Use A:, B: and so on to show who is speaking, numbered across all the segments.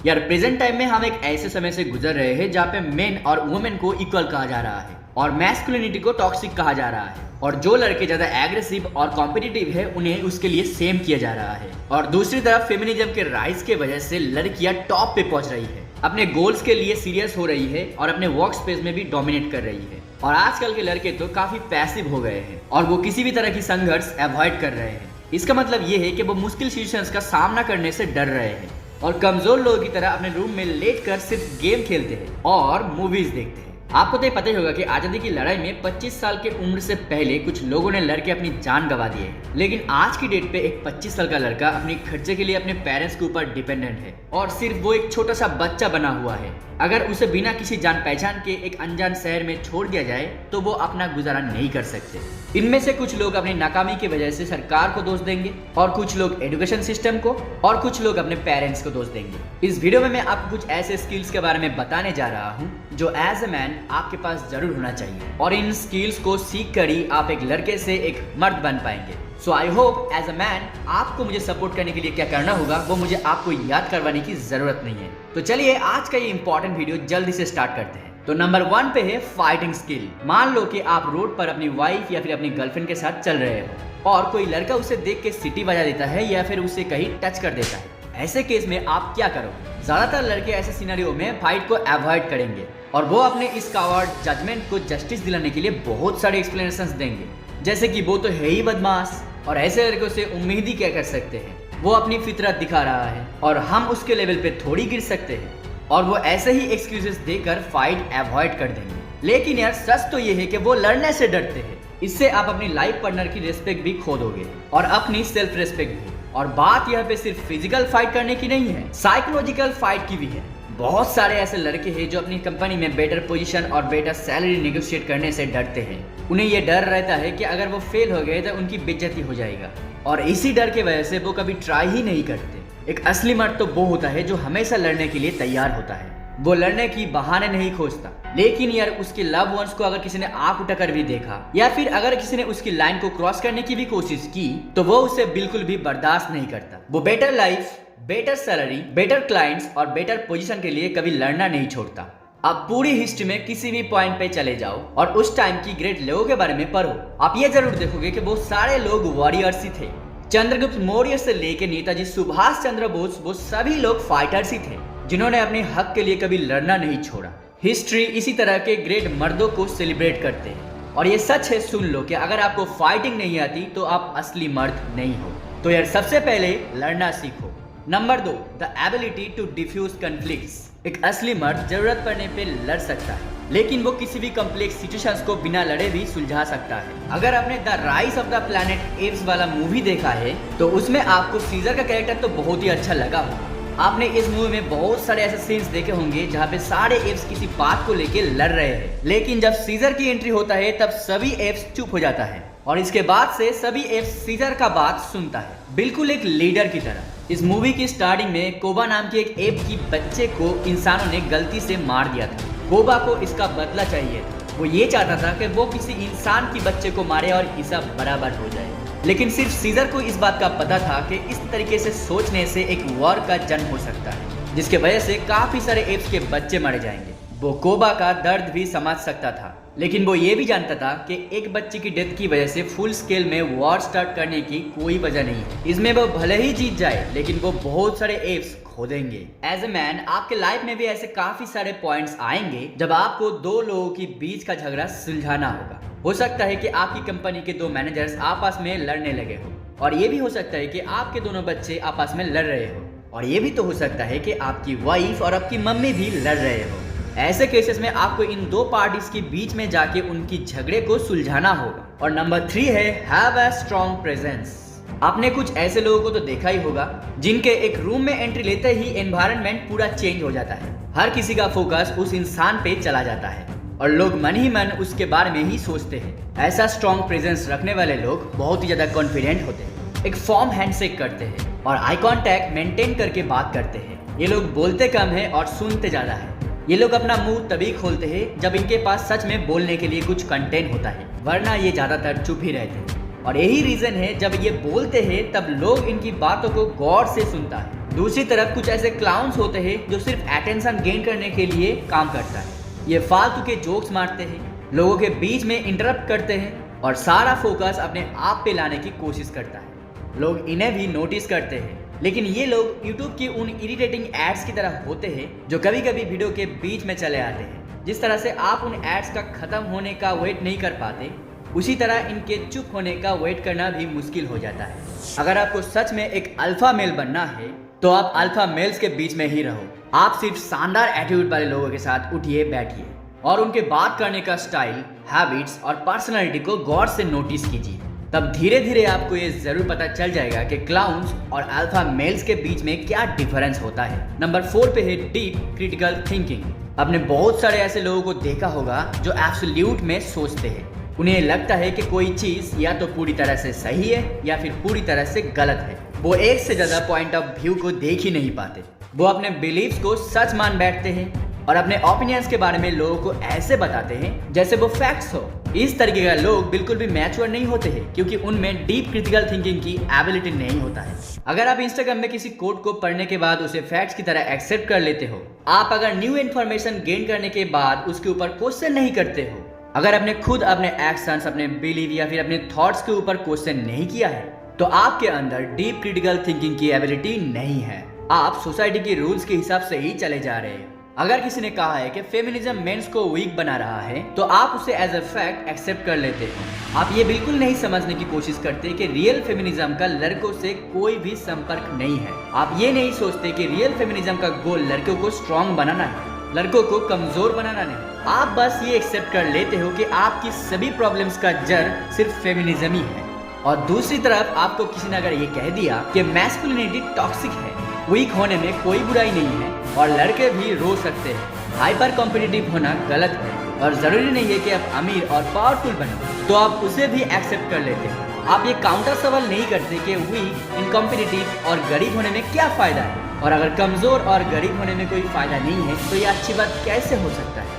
A: यार present time में हम एक ऐसे समय से गुजर रहे हैं जहाँ पे मेन और वुमेन को इक्वल कहा जा रहा है और मैस्कुलिनिटी को टॉक्सिक कहा जा रहा है और जो लड़के ज्यादा एग्रेसिव और कॉम्पिटिटिव है उन्हें उसके लिए सेम किया जा रहा है। और दूसरी तरफ फेमिनिज्म के राइज के वजह से लड़कियां टॉप पे पहुंच रही है, अपने गोल्स के लिए सीरियस हो रही है और अपने वर्क स्पेस में भी डोमिनेट कर रही है। और आजकल के लड़के तो काफी पैसिव हो गए हैं और वो किसी भी तरह की संघर्ष अवॉइड कर रहे हैं। इसका मतलब ये है कि वो मुश्किल सिचुएशंस का सामना करने से डर रहे हैं और कमजोर लोगों की तरह अपने रूम में लेटकर सिर्फ गेम खेलते हैं और मूवीज देखते हैं। आपको तो ये पता ही होगा कि आजादी की लड़ाई में 25 साल की उम्र से पहले कुछ लोगों ने लड़के अपनी जान गंवा दी है, लेकिन आज की डेट पे एक 25 साल का लड़का अपने खर्चे के लिए अपने पेरेंट्स के ऊपर डिपेंडेंट है और सिर्फ वो एक छोटा सा बच्चा बना हुआ है। अगर उसे बिना किसी जान पहचान के एक अनजान शहर में छोड़ दिया जाए तो वो अपना गुजारा नहीं कर सकते। इनमें से कुछ लोग अपनी नाकामी की वजह से सरकार को दोष देंगे और कुछ लोग एजुकेशन सिस्टम को और कुछ लोग अपने पेरेंट्स को दोष देंगे। इस वीडियो में मैं आपको कुछ ऐसे स्किल्स के बारे में बताने जा रहा हूँ जो एज ए मैन आपके पास जरूर होना चाहिए और इन स्किल्स को सीख कर ही आप एक लड़के से एक मर्द बन पाएंगे। So I hope as a man आपको मुझे सपोर्ट करने के लिए क्या करना होगा वो मुझे आपको याद करवाने की जरूरत नहीं है। तो चलिए आज का ये इंपॉर्टेंट वीडियो जल्दी से स्टार्ट करते हैं। तो नंबर 1 पे है फाइटिंग स्किल। मान लो कि आप रोड पर अपनी वाइफ या फिर अपनी गर्लफ्रेंड के साथ चल रहे हो और कोई लड़का उसे देख के सीटी बजा देता है या फिर उसे कहीं टच कर देता है। ऐसे केस में आप क्या करोगे? ज्यादातर लड़के ऐसे सिनेरियो में फाइट को अवॉइड करेंगे और वो अपने इस कावर्ड जजमेंट को जस्टिस दिलाने के लिए बहुत सारे एक्सप्लेनेशंस देंगे, जैसे कि वो तो है ही बदमाश और ऐसे लड़कों से उम्मीद ही क्या कर सकते हैं, वो अपनी फितरत दिखा रहा है और हम उसके लेवल पे थोड़ी गिर सकते हैं। और वो ऐसे ही एक्सक्यूजेस देकर फाइट अवॉइड कर देंगे। लेकिन यार सच तो ये है कि वो लड़ने से डरते हैं। इससे आप अपनी लाइफ पार्टनर की रिस्पेक्ट भी खो दोगे और अपनी सेल्फ रिस्पेक्ट भी। और बात यहाँ पे सिर्फ फिजिकल फाइट करने की नहीं है, साइकोलॉजिकल फाइट की भी है। बहुत सारे ऐसे लड़के हैं जो अपनी कंपनी में बेटर पोजीशन और बेटर सैलरी नेगोशिएट करने से डरते हैं। उन्हें यह डर रहता है कि अगर वो फेल हो गए तो उनकी बेइज्जती हो जाएगा और इसी डर की वजह से वो कभी ट्राई ही नहीं करते। एक असली मर्द तो वो होता है जो हमेशा लड़ने के लिए तैयार होता है। वो लड़ने की बहाने नहीं खोजता। लेकिन यार उसके लव वंस को अगर किसी ने आंख उठाकर भी देखा या फिर अगर किसी ने उसकी लाइन को क्रॉस करने की भी कोशिश की तो वो उसे बिल्कुल भी बर्दाश्त नहीं करता। वो better life, better salary, better clients और बेटर पोजीशन के लिए कभी लड़ना नहीं छोड़ता। आप पूरी हिस्ट्री में किसी भी पॉइंट पे चले जाओ और उस टाइम की ग्रेट लोगों के बारे में पढ़ो, आप ये जरूर देखोगे कि वो सारे लोग वॉरियर्स ही थे। चंद्रगुप्त मौर्य से लेकर नेताजी सुभाष चंद्र बोस, वो सभी लोग फाइटर्स ही थे जिन्होंने अपने हक के लिए कभी लड़ना नहीं छोड़ा। हिस्ट्री इसी तरह के ग्रेट मर्दों को सेलिब्रेट करते हैं और ये सच है, सुन लो कि अगर आपको फाइटिंग नहीं आती तो आप असली मर्द नहीं हो। तो यार सबसे पहले लड़ना सीखो। Number 2, the ability to diffuse conflicts. एक असली मर्द जरूरत पड़ने पे लड़ सकता है, लेकिन वो किसी भी कॉम्प्लेक्स सिचुएशंस को बिना लड़े भी सुलझा सकता है। अगर आपने the rise of the planet apps वाला मूवी देखा है तो उसमें आपको सीजर का कैरेक्टर तो बहुत ही अच्छा लगा होगा। आपने इस मूवी में बहुत सारे ऐसे सीन्स देखे होंगे जहाँ पे सारे एप्स किसी बात को लेके लड़ रहे हैं, लेकिन जब सीजर की एंट्री होता है तब सभी एप्स चुप हो जाता है और इसके बाद से सभी एप्स सीजर का बात सुनता है, बिल्कुल एक लीडर की तरह। इस मूवी की स्टार्टिंग में कोबा नाम की एक एप की बच्चे को इंसानों ने गलती से मार दिया था। कोबा को इसका बदला चाहिए था। वो ये चाहता था कि वो किसी इंसान की बच्चे को मारे और हिसाब बराबर हो जाए, लेकिन सिर्फ सीजर को इस बात का पता था कि इस तरीके से सोचने से एक वॉर का जन्म हो सकता है जिसके वजह से काफी सारे एप्स के बच्चे मारे जाएंगे। वो कोबा का दर्द भी समझ सकता था, लेकिन वो ये भी जानता था कि एक बच्चे की डेथ की वजह से फुल स्केल में वॉर स्टार्ट करने की कोई वजह नहीं है। इसमें वो भले ही जीत जाए लेकिन वो बहुत सारे एप्स खो देंगे। एज ए मैन आपके लाइफ में भी ऐसे काफी सारे पॉइंट्स आएंगे जब आपको दो लोगों के बीच का झगड़ा सुलझाना होगा। हो सकता है कि आपकी कंपनी के 2 मैनेजर्स आपस में लड़ने लगे हो और ये भी हो सकता है कि आपके दोनों बच्चे आपस में लड़ रहे हो और ये भी तो हो सकता है कि आपकी वाइफ और आपकी मम्मी भी लड़ रहे हो। ऐसे केसेस में आपको इन 2 पार्टीज के बीच में जाके उनकी झगड़े को सुलझाना होगा। और नंबर 3 है हैव अ स्ट्रॉन्ग प्रेजेंस। आपने कुछ ऐसे लोगों को तो देखा ही होगा जिनके एक रूम में एंट्री लेते ही एनवायरनमेंट पूरा चेंज हो जाता है। हर किसी का फोकस उस इंसान पे चला जाता है और लोग मन ही मन उसके बारे में ही सोचते हैं। ऐसा स्ट्रॉन्ग प्रेजेंस रखने वाले लोग बहुत ही ज्यादा कॉन्फिडेंट होते हैं, एक फॉर्म हैंडशेक करते हैं और आई कांटेक्ट मेंटेन करके बात करते हैं। ये लोग बोलते कम है और सुनते ज्यादा है। ये लोग अपना मुंह तभी खोलते हैं जब इनके पास सच में बोलने के लिए कुछ कंटेंट होता है, वरना ये ज्यादातर चुप ही रहते हैं। और यही रीजन है जब ये बोलते हैं तब लोग इनकी बातों को गौर से सुनता है। दूसरी तरफ कुछ ऐसे क्लाउन्स होते हैं जो सिर्फ अटेंशन गेन करने के लिए काम करता है। ये फालतू के जोक्स मारते हैं, लोगों के बीच में इंटरप्ट करते हैं और सारा फोकस अपने आप पे लाने की कोशिश करता है। लोग इन्हें भी नोटिस करते हैं, लेकिन ये लोग YouTube की उन इरिटेटिंग एड्स की तरह होते हैं जो कभी कभी वीडियो के बीच में चले आते हैं। जिस तरह से आप उन एड्स का खत्म होने का वेट नहीं कर पाते, उसी तरह इनके चुप होने का वेट करना भी मुश्किल हो जाता है। अगर आपको सच में एक अल्फा मेल बनना है तो आप अल्फा मेल्स के बीच में ही रहो। आप सिर्फ शानदार एटीट्यूड वाले लोगों के साथ उठिए बैठिए और उनके बात करने का स्टाइल, हैबिट्स और पर्सनालिटी को गौर से नोटिस कीजिए। तब धीरे धीरे आपको ये जरूर पता चल जाएगा कि क्लाउन्स और अल्फा मेल्स के बीच में क्या डिफरेंस होता है। नंबर 4 पे है डीप क्रिटिकल थिंकिंग। आपने बहुत सारे ऐसे लोगों को देखा होगा जो एब्सोल्यूट में सोचते हैं। उन्हें लगता है कि कोई चीज या तो पूरी तरह से सही है या फिर पूरी तरह से गलत है। वो एक से ज्यादा पॉइंट ऑफ व्यू को देख ही नहीं पाते। वो अपने बिलीव्स को सच मान बैठते हैं और अपने ओपिनियंस के बारे में लोगों को ऐसे बताते हैं जैसे वो फैक्ट्स हो। इस तरीके का लोग बिल्कुल भी मैच्योर नहीं होते हैं क्योंकि उनमें डीप क्रिटिकल थिंकिंग की एबिलिटी नहीं होता है। अगर आप इंस्टाग्राम में किसी कोट को पढ़ने के बाद उसे फैक्ट्स की तरह एक्सेप्ट कर लेते हो, आप अगर न्यू इन्फॉर्मेशन गेन करने के बाद उसके ऊपर क्वेश्चन नहीं करते हो, अगर आपने खुद अपने एक्शंस, अपने बिलीव या फिर अपने थॉट्स के ऊपर क्वेश्चन नहीं किया है, तो आपके अंदर डीप क्रिटिकल थिंकिंग की एबिलिटी नहीं है। आप सोसाइटी के रूल्स के हिसाब से ही चले जा रहे हैं। अगर किसी ने कहा है कि फेमिनिज्म मेंस को वीक बना रहा है, तो आप उसे एज अ फैक्ट एक्सेप्ट कर लेते हो। आप ये बिल्कुल नहीं समझने की कोशिश करते कि रियल फेमिनिज्म का लड़कों से कोई भी संपर्क नहीं है। आप ये नहीं सोचते कि रियल फेमिनिज्म का गोल लड़कों को स्ट्रांग बनाना है, लड़कों को कमजोर बनाना नहीं। आप बस ये एक्सेप्ट कर लेते हो कि आपकी सभी प्रॉब्लम्स का जड़ सिर्फ फेमिनिज्म ही है। और दूसरी तरफ आपको किसी ने अगर ये कह दिया कि मैस्कुलिनिटी टॉक्सिक है, वीक होने में कोई बुराई नहीं है और लड़के भी रो सकते हैं, हाइपर कॉम्पिटिटिव होना गलत है और जरूरी नहीं है कि आप अमीर और पावरफुल बनो, तो आप उसे भी एक्सेप्ट कर लेते हैं। आप ये काउंटर सवाल नहीं करते कि वीक, इनकॉम्पिटिटिव और गरीब होने में क्या फायदा है, और अगर कमजोर और गरीब होने में कोई फायदा नहीं है तो ये अच्छी बात कैसे हो सकता है।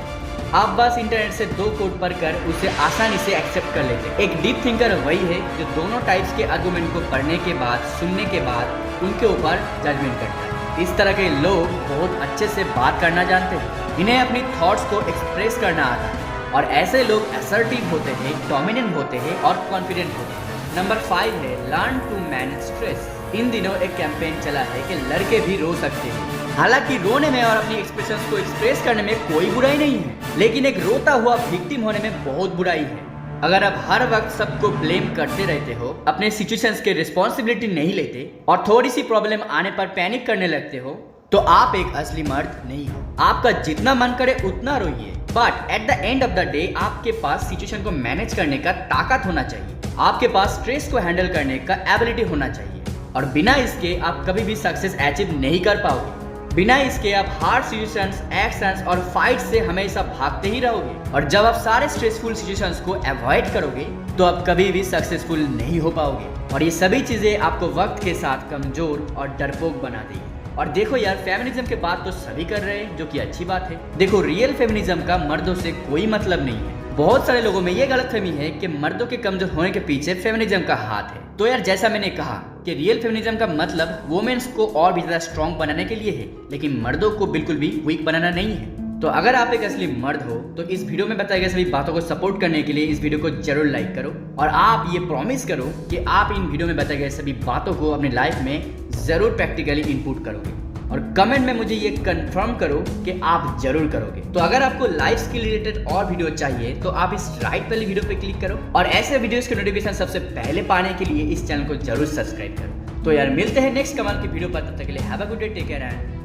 A: आप बस इंटरनेट से 2 कोट पढ़कर उसे आसानी से एक्सेप्ट कर लेते हैं। एक डीप थिंकर वही है जो दोनों टाइप्स के आर्गुमेंट को पढ़ने के बाद, सुनने के बाद उनके ऊपर जजमेंट करता है। इस तरह के लोग बहुत अच्छे से बात करना जानते हैं, इन्हें अपनी थॉट्स को एक्सप्रेस करना आता है और ऐसे लोग असर्टिव होते हैं, डोमिनेंट होते हैं और कॉन्फिडेंट होते हैं। नंबर 5 है लर्न टू मैनेज स्ट्रेस। इन दिनों एक कैंपेन चला है कि लड़के भी रो सकते हैं। हालांकि रोने में और अपनी एक्सप्रेशंस को एक्सप्रेस करने में कोई बुराई नहीं है, लेकिन एक रोता हुआ विक्टिम होने में बहुत बुराई है। अगर आप हर वक्त सबको ब्लेम करते रहते हो, अपने सिचुएशंस के रिस्पॉन्सिबिलिटी नहीं लेते और थोड़ी सी प्रॉब्लम आने पर पैनिक करने लगते हो, तो आप एक असली मर्द नहीं हो। आपका जितना मन करे उतना रोइए, but at the end of the day आपके पास सिचुएशन को मैनेज करने का ताकत होना चाहिए। आपके पास स्ट्रेस को हैंडल करने का एबिलिटी होना चाहिए और बिना इसके आप कभी भी सक्सेस अचीव नहीं कर पाओगे। बिना इसके आप हार्ड सिचुएशंस, एक्शंस और फाइट से हमेशा भागते ही रहोगे और जब आप सारे स्ट्रेसफुल सिचुएशंस को अवॉइड करोगे तो आप कभी भी सक्सेसफुल नहीं हो पाओगे और ये सभी चीजें आपको वक्त के साथ कमजोर और डरपोक बना देगी। और देखो यार, फेमिनिज्म के बात तो सभी कर रहे हैं, जो कि अच्छी बात है। देखो, रियल फेमिनिज्म का मर्दों से कोई मतलब नहीं है। बहुत सारे लोगों में ये गलतफहमी है कि मर्दों के कमजोर होने के पीछे फेमिनिज्म का हाथ है। तो यार, जैसा मैंने कहा कि रियल फेमिनिज्म का मतलब वुमेन्स को और भी ज्यादा स्ट्रॉन्ग बनाने के लिए है, लेकिन मर्दों को बिल्कुल भी वीक बनाना नहीं है। तो अगर आप एक असली मर्द हो तो इस वीडियो में बताई गई सभी बातों को सपोर्ट करने के लिए इस वीडियो को जरूर लाइक करो और आप ये प्रॉमिस करो कि आप इन वीडियो में बताई गए सभी बातों को अपनी लाइफ में जरूर प्रैक्टिकली इनपुट करोगे और कमेंट में मुझे ये कंफर्म करो कि आप जरूर करोगे। तो अगर आपको लाइफ स्किल रिलेटेड और वीडियो चाहिए तो आप इस राइट वाली वीडियो पे क्लिक करो और ऐसे वीडियोस के नोटिफिकेशन सबसे पहले पाने के लिए इस चैनल को जरूर सब्सक्राइब करो। तो यार, मिलते हैं नेक्स्ट कमाल की वीडियो पर, तब तक के लिए have a good day, take care and